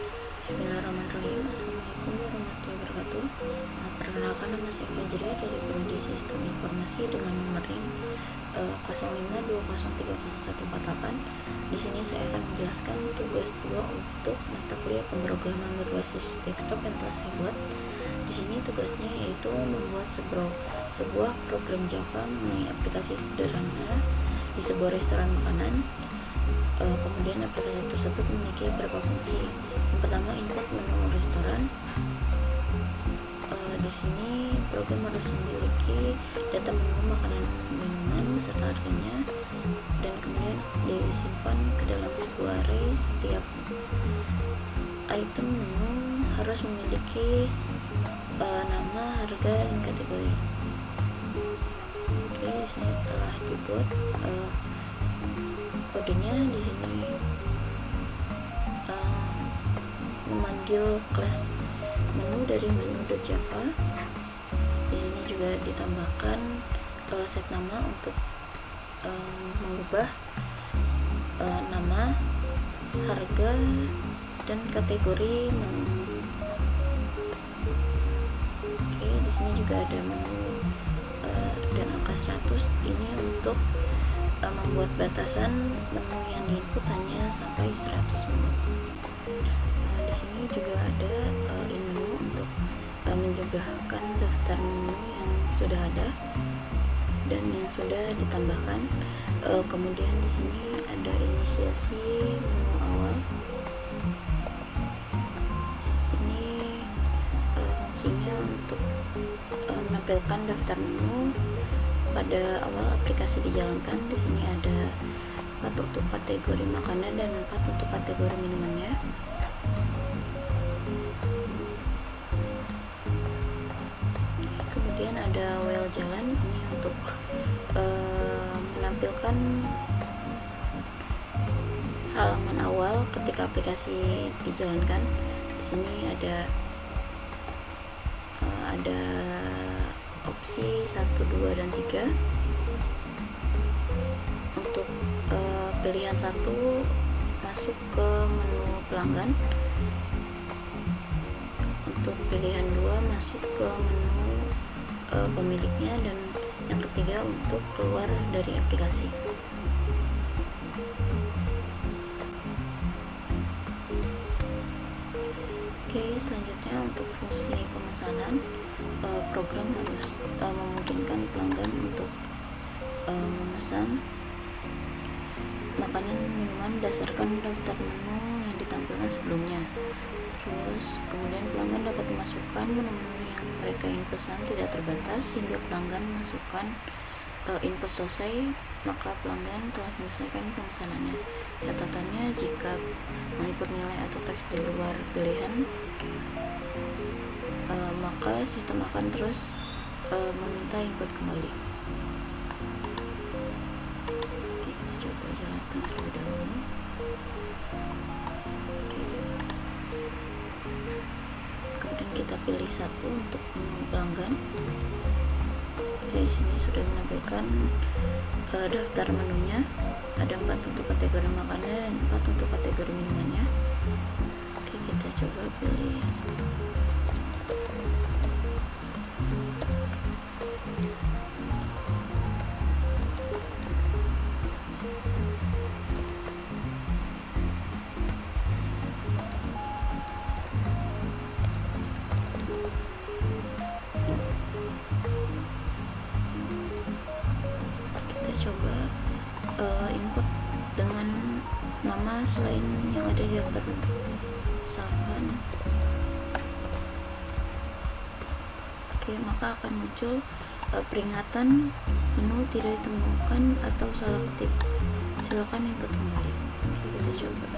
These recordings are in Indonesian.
Bismillahirrahmanirrahim. Assalamualaikum warahmatullahi wabarakatuh. Perkenalkan, nama saya Fajri dari Prodi Sistem Informasi dengan nomor NIM 0520303148. Di sini saya akan menjelaskan tugas 2 untuk mata kuliah pemrograman berbasis desktop yang telah saya buat. Di sini tugasnya yaitu membuat sebuah program Java mengenai aplikasi sederhana di sebuah restoran makanan. Kemudian aplikasi tersebut memiliki beberapa fungsi. Yang pertama, input menu restoran. Di sini program harus memiliki data menu makanan minuman beserta harganya, dan kemudian disimpan ke dalam sebuah array. Setiap item menu harus memiliki nama, harga, dan kategori. Oke, di sini telah dibuat kodenya. Di sini memanggil kelas menu dari menu.java. Di sini juga ditambahkan set nama untuk mengubah nama, harga, dan kategori menu. Oke, di sini juga ada menu dan angka 100. Ini untuk membuat batasan menu yang diinput hanya sampai 100 menu. Di sini juga ada in menu untuk menjumlahkan daftar menu yang sudah ada dan yang sudah ditambahkan. Kemudian di sini ada inisiasi menu awal. Ini fungsinya untuk menampilkan daftar menu pada awal aplikasi dijalankan. Di sini ada 4 untuk kategori makanan dan 4 untuk kategori minumannya. Kemudian ada while jalan, ini untuk menampilkan halaman awal ketika aplikasi dijalankan. Di sini ada opsi 1, 2, dan 3. Untuk pilihan 1 masuk ke menu pelanggan, untuk pilihan 2 masuk ke menu pemiliknya, dan yang ketiga untuk keluar dari aplikasi. Oke, selanjutnya untuk fungsi pemesanan, program harus memungkinkan pelanggan untuk memesan makanan minuman berdasarkan daftar menu yang ditampilkan sebelumnya. Terus kemudian pelanggan dapat memasukkan menu-menu yang mereka ingin pesan tidak terbatas, sehingga pelanggan masukkan input selesai, maka pelanggan telah menyelesaikan pemesanannya. Catatannya, jika menginput nilai atau teks di luar pilihan, maka sistem akan terus meminta input kembali. Oke, kita coba jalankan terlebih dahulu. Kemudian kita pilih 1 untuk menu pelanggan. Oke, di sini sudah menampilkan daftar menunya. Ada 4 untuk kategori makanan dan 4 untuk kategori minumannya. Oke, kita coba pilih. Coba input dengan nama selain yang ada di daftar menu. Misalkan, oke, maka akan muncul peringatan menu tidak ditemukan atau salah ketik. Silakan input kembali. Oke, kita coba.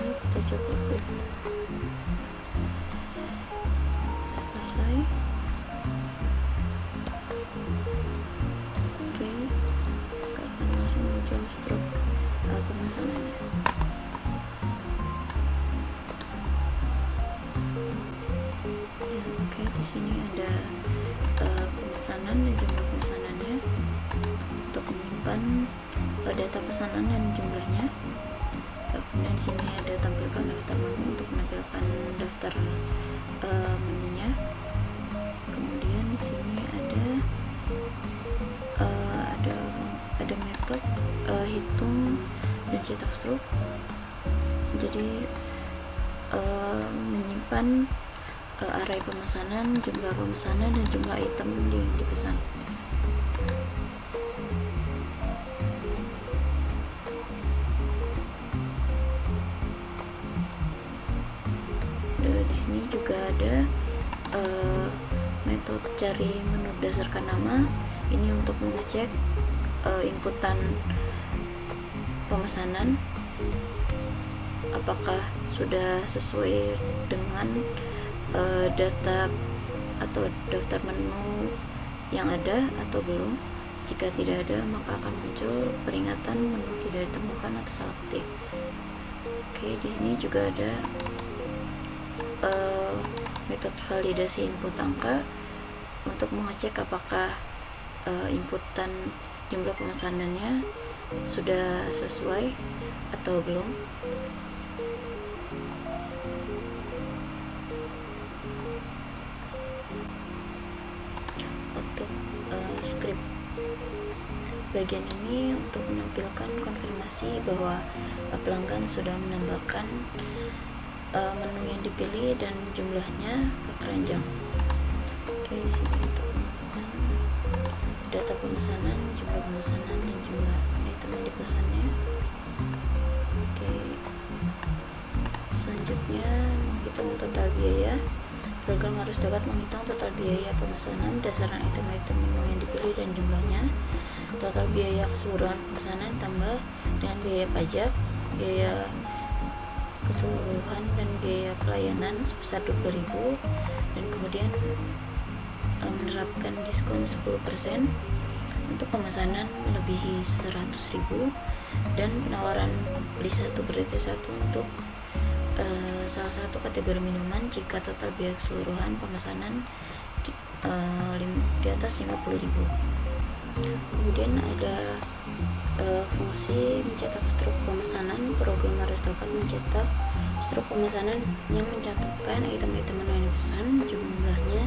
Kita coba selesai. Oke, akan langsung muncul stroke pemesanannya. Oke, di sini ada pemesanan dan jumlah pemesanannya. Untuk menyimpan data pesanan dan jumlahnya. Kemudian sini ada tampilkan daftar menu untuk menampilkan daftar menunya. Kemudian di sini ada metode hitung dan cetak struk. Jadi menyimpan array pemesanan, jumlah pemesanan dan jumlah item yang dipesan. Di sini juga ada metode cari menu berdasarkan nama. Ini untuk mengecek inputan pemesanan apakah sudah sesuai dengan data atau daftar menu yang ada atau belum. Jika tidak ada, maka akan muncul peringatan menu tidak ditemukan atau salah ketik. Oke, di sini juga ada metode validasi input angka untuk mengecek apakah inputan jumlah pemesanannya sudah sesuai atau belum. Untuk script bagian ini untuk menampilkan konfirmasi bahwa pelanggan sudah menambahkan menu yang dipilih dan jumlahnya ke keranjang. Oke, di sini untuk data pemesanan, jumlah pemesanan dan jumlah item yang dipesannya. Oke, selanjutnya menghitung total biaya. Program harus dapat menghitung total biaya pemesanan berdasarkan item-item menu yang dipilih dan jumlahnya. Total biaya keseluruhan pemesanan tambah dengan biaya pajak, biaya keseluruhan dan biaya pelayanan sebesar 20.000, dan kemudian menerapkan diskon 10% untuk pemesanan melebihi 100.000 dan penawaran beli satu gratis satu untuk salah satu kategori minuman jika total biaya keseluruhan pemesanan di atas 50.000. Kemudian ada fungsi mencetak struk pemesanan. Program harus dapat mencetak struk pemesanan yang mencantumkan item-item menu yang dipesan, jumlahnya,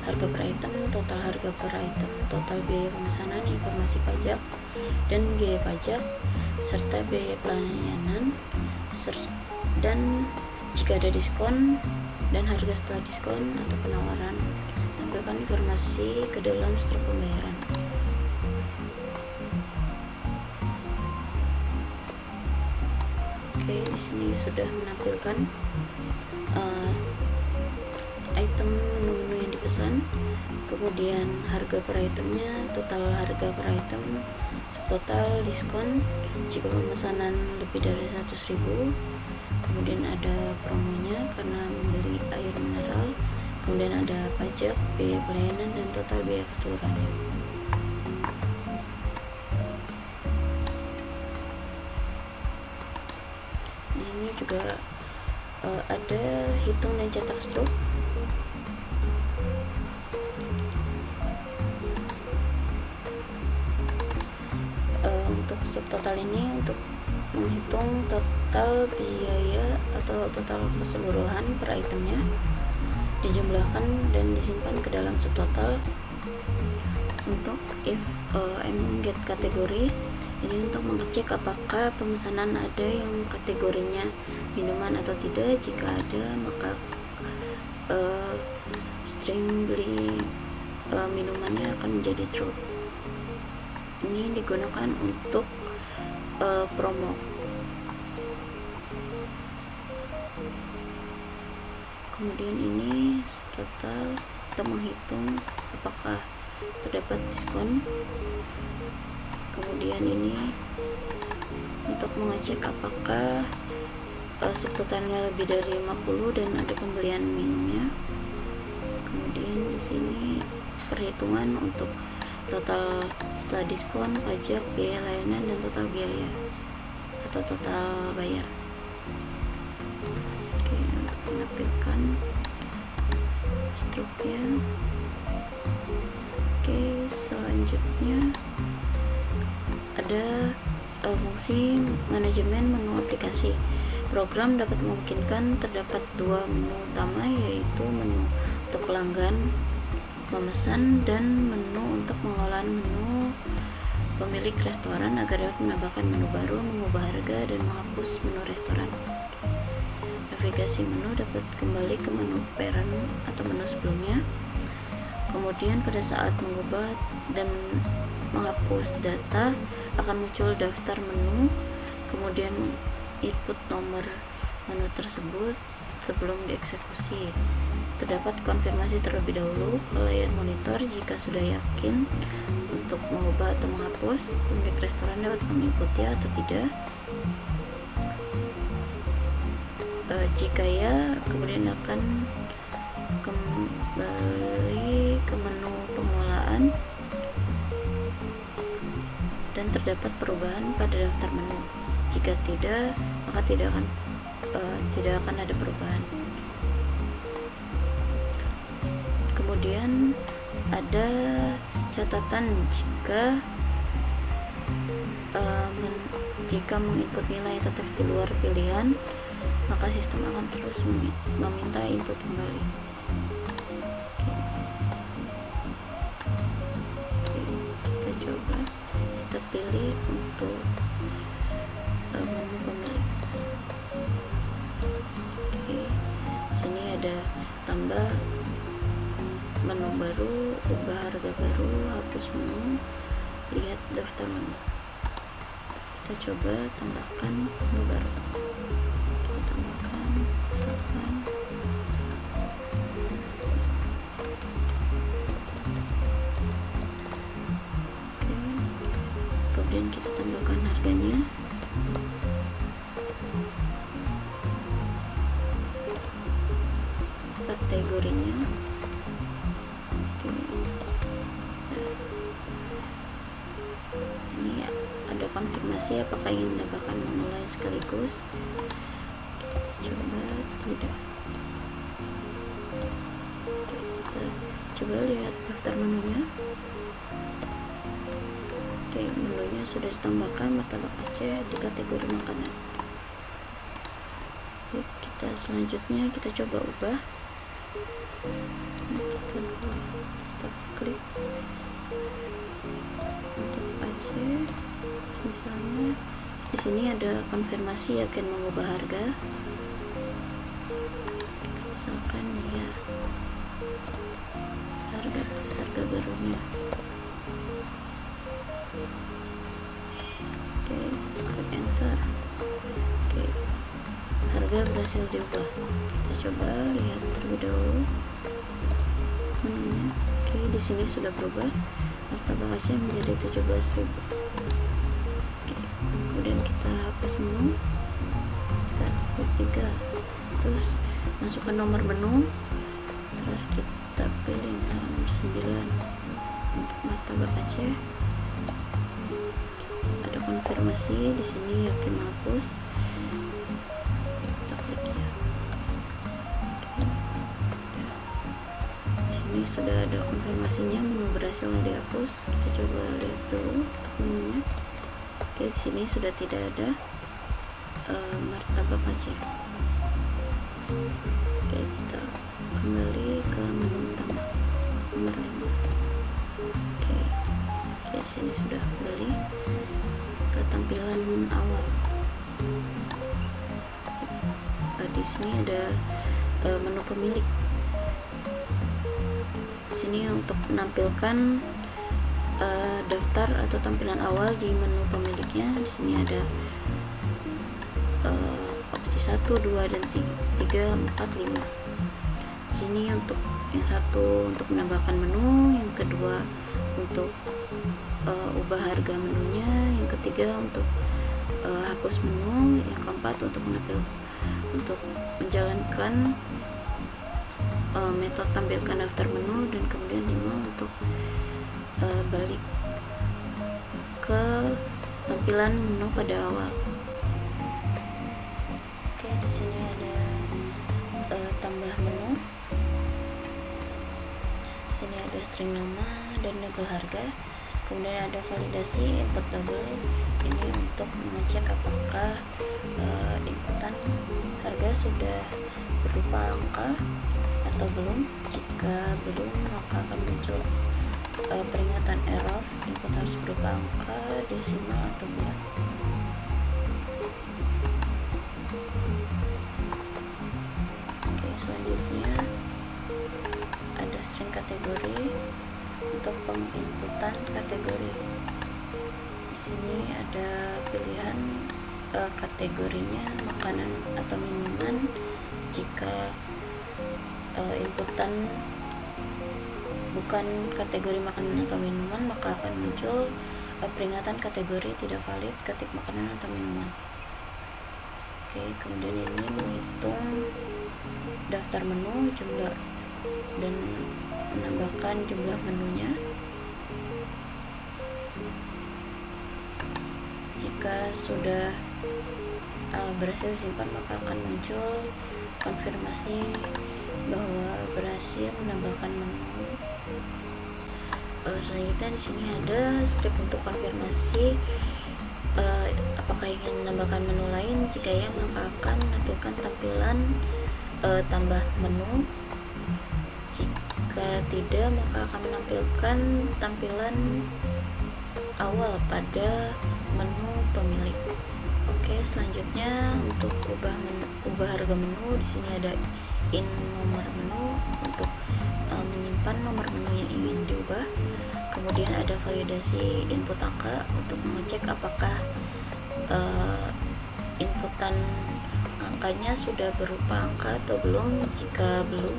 harga per item, total harga per item, total biaya pemesanan, informasi pajak dan biaya pajak, serta biaya pelayanan, dan jika ada diskon dan harga setelah diskon atau penawaran. Tampilkan informasi ke dalam struk pembayaran. Oke, di sini sudah menampilkan item menu-menu yang dipesan, kemudian harga per itemnya, total harga per item, total diskon jika pemesanan lebih dari 100.000, kemudian ada promonya karena membeli air mineral, kemudian ada pajak, biaya pelayanan, dan total biaya keseluruhannya. Di sini juga ada hitung dan cetak struk. Untuk subtotal ini untuk menghitung total biaya atau total keseluruhan per itemnya, dijumlahkan dan disimpan ke dalam subtotal. Untuk if get kategori, ini untuk mengecek apakah pemesanan ada yang kategorinya minuman atau tidak. Jika ada, maka string beli minumannya akan menjadi true. Ini digunakan untuk promo. Kemudian ini total untuk menghitung apakah terdapat diskon. Kemudian ini untuk mengecek apakah subtotalnya lebih dari 50 dan ada pembelian minumnya. Kemudian di sini perhitungan untuk total setelah diskon, pajak, biaya layanan, dan total biaya atau total bayar. Oke, untuk menampilkan struk selanjutnya ada fungsi manajemen menu aplikasi. Program dapat memungkinkan terdapat dua menu utama, yaitu menu untuk pelanggan memesan dan menu untuk mengelola menu pemilik restoran agar dapat menambahkan menu baru, mengubah harga, dan menghapus menu restoran. Navigasi menu dapat kembali ke menu parent atau menu sebelumnya. Kemudian pada saat mengubah dan menghapus data akan muncul daftar menu, kemudian input nomor menu tersebut sebelum dieksekusi. Terdapat konfirmasi terlebih dahulu ke layar monitor. Jika sudah yakin untuk mengubah atau menghapus, pemilik restoran dapat mengikuti atau tidak. Jika ya, kemudian akan kembali ke menu pengelolaan dan terdapat perubahan pada daftar menu. Jika tidak, maka tidak akan ada perubahan. Kemudian ada catatan jika menginput nilai atau teks di luar pilihan, maka sistem akan terus meminta input kembali. Oke, kita coba, kita pilih untuk menu pemilik. Oke, sini ada tambah menu baru, ubah harga baru, hapus menu, lihat daftar menu. Kita coba tambahkan menu baru. Kita tambahkan misalkan oke. Kemudian kita tambahkan harganya. Kategorinya. Ini ada konfirmasi apakah ingin menambahkan menu lain sekaligus. Kita coba tidak. Kita coba lihat daftar menunya. Oke, menunya sudah ditambahkan martabak Aceh di kategori makanan. Oke, kita selanjutnya kita coba ubah. Kita klik untuk Aceh, misalnya di sini ada konfirmasi yakin mengubah harga. Kita misalkan ya harga barunya. Oke, klik enter. Oke, harga berhasil diubah. Kita coba lihat terlebih dahulu menunya. Oke, di sini sudah berubah. Martabak Aceh menjadi 17.000. Oke, kemudian kita hapus menu. Kita klik 3. Terus masukkan nomor menu. Terus kita pilih misalnya nomor 9 untuk martabak Aceh. Ada konfirmasi di sini yakin menghapus. Kita klik ya. Ini sudah ada konfirmasinya, menu berhasil dihapus. Kita coba lihat dulu menunya. Oke, di sini sudah tidak ada martabak Aceh. Oke, kita kembali ke menu utama nomor 5. Oke, di sini sudah kembali ke tampilan awal. Di sini ada menu pemilik. Sini untuk menampilkan daftar atau tampilan awal di menu pemiliknya. Di sini ada opsi 1, 2, dan 3, 4, 5. Di sini untuk yang satu untuk menambahkan menu, yang kedua untuk ubah harga menunya, yang ketiga untuk hapus menu, yang keempat untuk menjalankan metode tampilkan daftar menu, dan kemudian 5 untuk balik ke tampilan menu pada awal. Oke, di sini ada tambah menu. Di sini ada string nama dan label harga. Kemudian ada validasi input double, ini untuk mengecek apakah inputan harga sudah berupa angka atau belum. Jika belum, maka akan muncul peringatan error, input harus berupa angka, desimal atau bulat. Oke, selanjutnya ada string kategori untuk penginputan kategori. Di sini ada pilihan kategorinya makanan atau minuman. Jika inputan bukan kategori makanan atau minuman, maka akan muncul peringatan kategori tidak valid ketik makanan atau minuman. Oke, kemudian ini menghitung daftar menu, jumlah, dan menambahkan jumlah menunya. Jika sudah berhasil disimpan, maka akan muncul konfirmasi bahwa berhasil menambahkan menu. Selanjutnya di sini ada script untuk konfirmasi apakah ingin menambahkan menu lain. Jika ya, maka akan menampilkan tampilan tambah menu. Jika tidak, maka akan menampilkan tampilan awal pada menu pemilik. Oke, selanjutnya untuk ubah harga menu, di sini ada in nomor menu untuk menyimpan nomor menu yang ingin diubah. Kemudian ada validasi input angka untuk mengecek apakah inputan angkanya sudah berupa angka atau belum. Jika belum,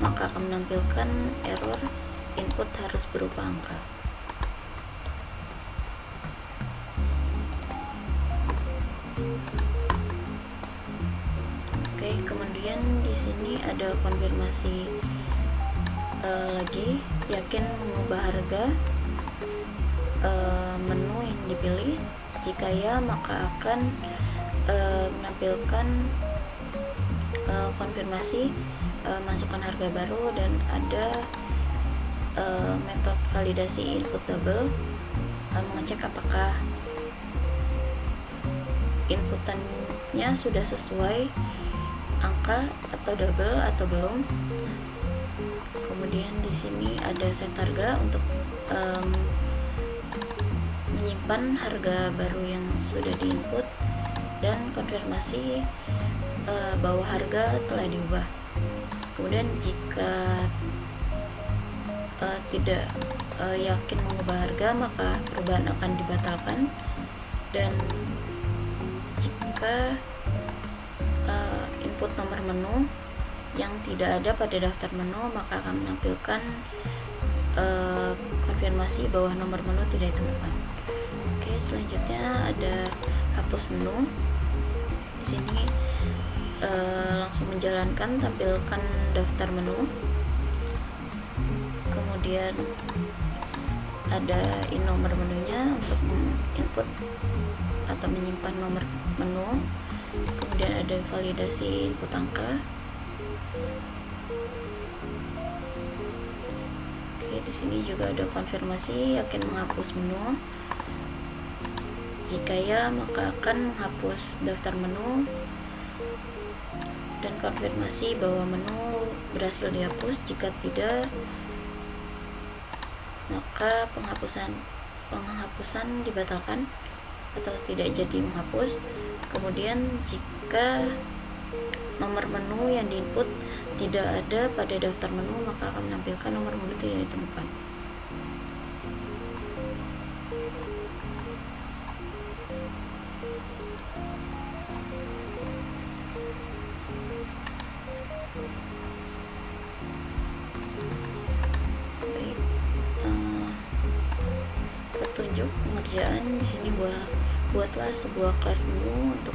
maka akan menampilkan error input harus berupa angka. Oke, kemudian di sini ada konfirmasi lagi, yakin mengubah harga menu yang dipilih. Jika ya, maka akan menampilkan konfirmasi masukkan harga baru, dan ada metode validasi input double, mengecek apakah inputannya sudah sesuai angka atau double atau belum. Kemudian di sini ada set harga untuk menyimpan harga baru yang sudah diinput, dan konfirmasi bahwa harga telah diubah. Kemudian jika tidak yakin mengubah harga, maka perubahan akan dibatalkan. Dan jika input nomor menu yang tidak ada pada daftar menu, maka akan menampilkan konfirmasi bahwa nomor menu tidak ditemukan. Oke, selanjutnya ada hapus menu. Di sini langsung menjalankan, tampilkan daftar menu. Kemudian ada in nomor menunya untuk input atau menyimpan nomor menu. Kemudian ada validasi input angka. Oke, di sini juga ada konfirmasi yakin menghapus menu. Jika ya, maka akan menghapus daftar menu, dan konfirmasi bahwa menu berhasil dihapus. Jika tidak, maka penghapusan dibatalkan atau tidak jadi menghapus. Kemudian jika nomor menu yang diinput tidak ada pada daftar menu, maka akan menampilkan nomor menu tidak ditemukan. Baik, petunjuk pengerjaan di sini buatlah sebuah kelas menu untuk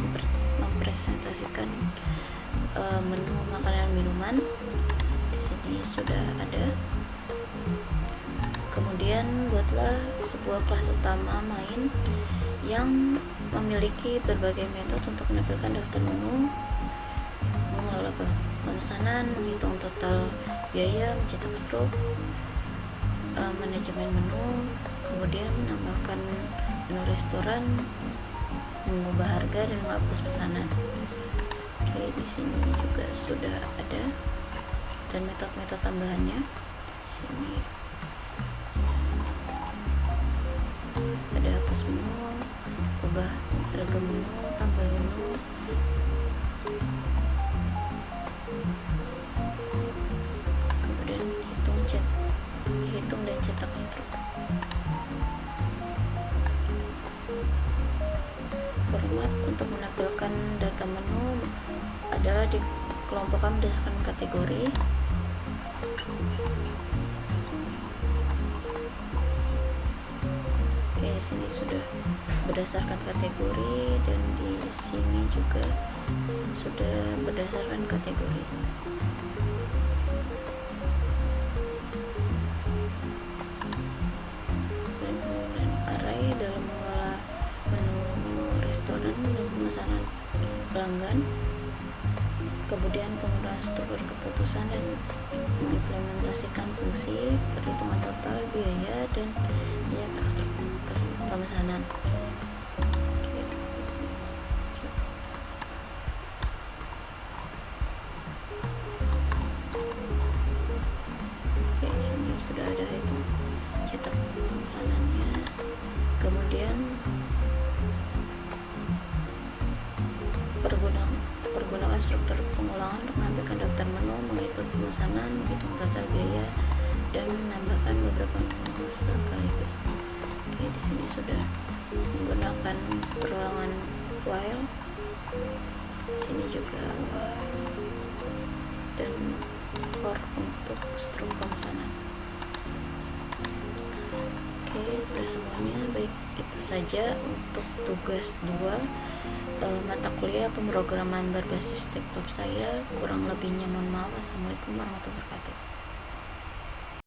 mempresentasikan menu makanan minuman. Di sini sudah ada. Kemudian buatlah sebuah kelas utama main yang memiliki berbagai metode untuk menampilkan daftar menu, mengelola pemesanan, menghitung total biaya, mencetak struk, manajemen menu. kemudian menambahkan menu restoran, mengubah harga dan menghapus pesanan. Oke, di sini juga sudah ada dan metode-metode tambahannya. Sini ada hapus menu, ubah harga menu, tambah menu, kemudian hitung dan cetak struk. Format untuk menampilkan data menu adalah dikelompokkan berdasarkan kategori. Oke, di sini sudah berdasarkan kategori dan di sini juga sudah berdasarkan kategori. Dan kemudian array dalam mengolah menu restoran dan pemesanan pelanggan. Kemudian penggunaan struktur keputusan dan mengimplementasikan fungsi perhitungan total biaya dan mencetak struktur pemesanan. Oke, di sini sudah ada itu cetak pemesanannya. Kemudian pergunakan struktur pengulangan untuk menampilkan daftar menu, menghitung pemesanan, menghitung total biaya, dan menambahkan beberapa menu sekaligus. Oke, di sini sudah menggunakan perulangan while. Sini juga while dan for untuk struktur pemesanan. Oke, sudah semuanya. Baik, itu saja untuk tugas 2 mata kuliah pemrograman berbasis desktop saya. Kurang lebihnya mohon maaf. Wassalamualaikum warahmatullahi wabarakatuh.